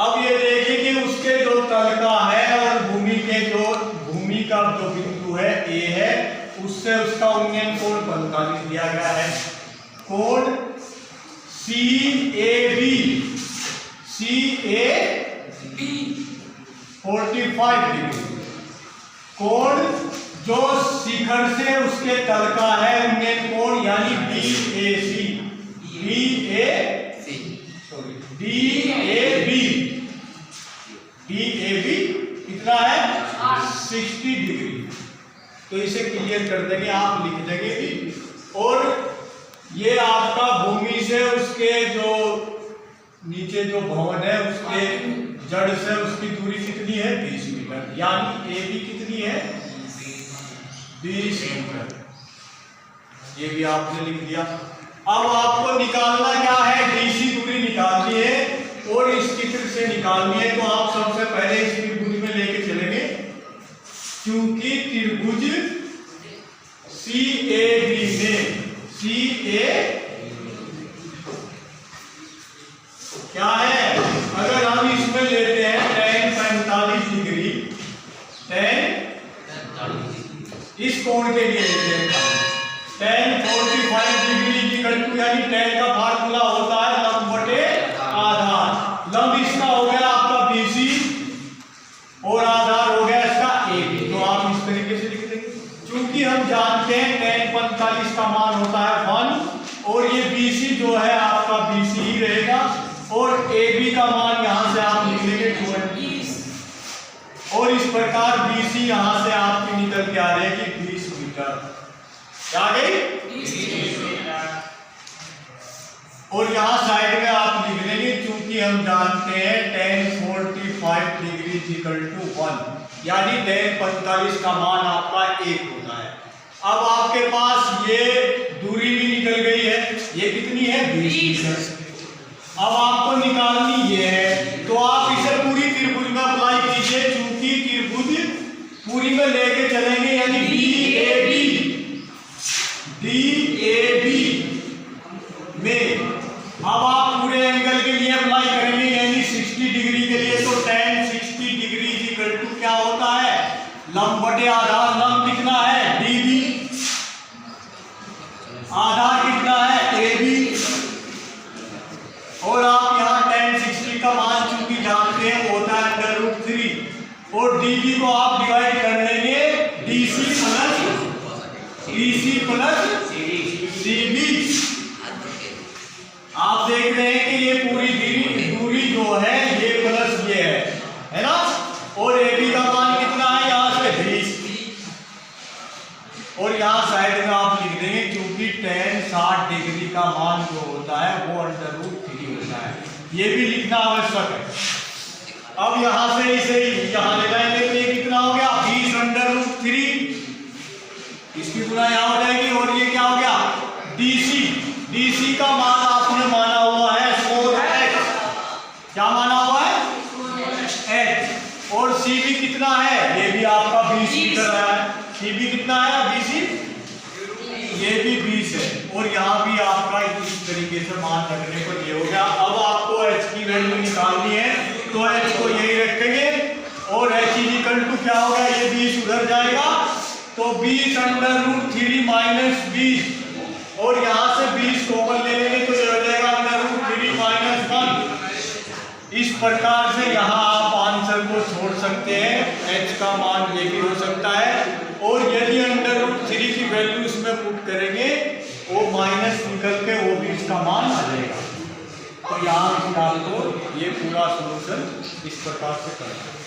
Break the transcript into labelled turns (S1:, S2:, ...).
S1: अब ये देखिए कि उसके जो तल का है और भूमि का जो बिंदु है ए है, उससे उसका उन्नयन कोण 45 दिया गया है। कोण CAB 45 डिग्री। कोण जो शिखर से उसके तल का है उन्नयन कोण यानी DAB कितना है 60 डिग्री। तो इसे क्लियर कर देंगे, आप लिख देंगे भी। और ये आपका भूमि से उसके जो नीचे जो भवन है उसके जड़ से उसकी दूरी कितनी है 20 मीटर, यानी AB कितनी है 20 मीटर। ये भी आपने लिख दिया। अब आपको निकालना क्या है, DC दूरी निकालनी है और इस चित्र से निकालनी है। तो आप सबसे पहले इस त्रिभुज में लेके चलेंगे, क्योंकि त्रिभुज CAB में क्या है, अगर हम इसमें लेते हैं tan 45 डिग्री, इस कोण के लिए लेते हैं tan 45 डिग्री यानी tan का फार्मूला होता है लंब बटे आधार। लंब इसका हो गया आपका BC और आधार हो गया इसका AB। तो आप इस तरीके से लिख देंगे, क्योंकि हम जानते हैं tan 45 का मान होता है 1 और ये BC जो है आपका BC ही रहेगा और AB का मान यहां से आप लिख लेंगे 20 और इस प्रकार BC यहां से आपकी निकल के आ रहेगी 20 मीटर। क्या आ गई 20 मीटर। और यहां साइड में आप लिख लेंगे, क्योंकि हम जानते हैं tan 45 डिग्री इक्वल टू 1 यानी tan 45 का मान आपका 1 होता है। अब आपके पास ये दूरी भी निकल गई है, ये कितनी है 20 मीटर। अब आपको निकालनी ये है, तो आप इसे पूरी त्रिभुज में अप्लाई कीजिए, क्योंकि त्रिभुज पूरी में लेके चलेंगे यानी DAB में अब आप पूरे एंगल के लिए अप्लाई करेंगे यानी 60 डिग्री के लिए। तो tan 60 डिग्री इक्वल टू क्या होता है लंब बटे आधार। लंब कितना है DB, आधार कितना है AB और आप यहाँ tan 60 का मान चूंकि जानते हैं वो होता है √3 और DB को आप डिवाइड कर लेंगे DC प्लस CB। आप देख रहे हैं कि ये पूरी दूरी जो है ये प्लस ये है ना, और AB का मान कितना है यहाँ से 20 और यहाँ साइड में आप लिख देंगे, क्योंकि tan 60 डिग्री का मान जो होता है वो √3 होता है। ये भी लिखना आवश्यक है। अब यहाँ से इसे यहाँ ले जाएंगे तो ये कितना हो गया 20 √3, इसकी गुना यहाँ हो जाएगी और ये क्या हो गया DC का मान आपने माना हुआ है 4h, क्या माना हुआ है h, और CB कितना है ये भी आपका 20 मीटर है। CB कितना है BC, ये भी 20 है और यहाँ भी आपका इस तरीके से मान रखने को ये हो गया। अब आपको h की वैल्यू निकालनी है तो h को यही रखेंगे और h इक्वल टू क्या होगा, ये 20 उधर जाएगा तो 20 √3 माइनस 20 और यहाँ से 20 कॉमन ले लेंगे तो ये हो जाएगा √3 माइनस 1। इस प्रकार से यहाँ आप आंसर को छोड़ सकते हैं, h का मान ये भी हो सकता है और यदि √3 की वैल्यू इसमें पुट करेंगे वो माइनस निकल के वो भी इसका मान आ जाएगा। तो यहाँ से आपको ये पूरा सॉल्यूशन इस प्रकार से करना है।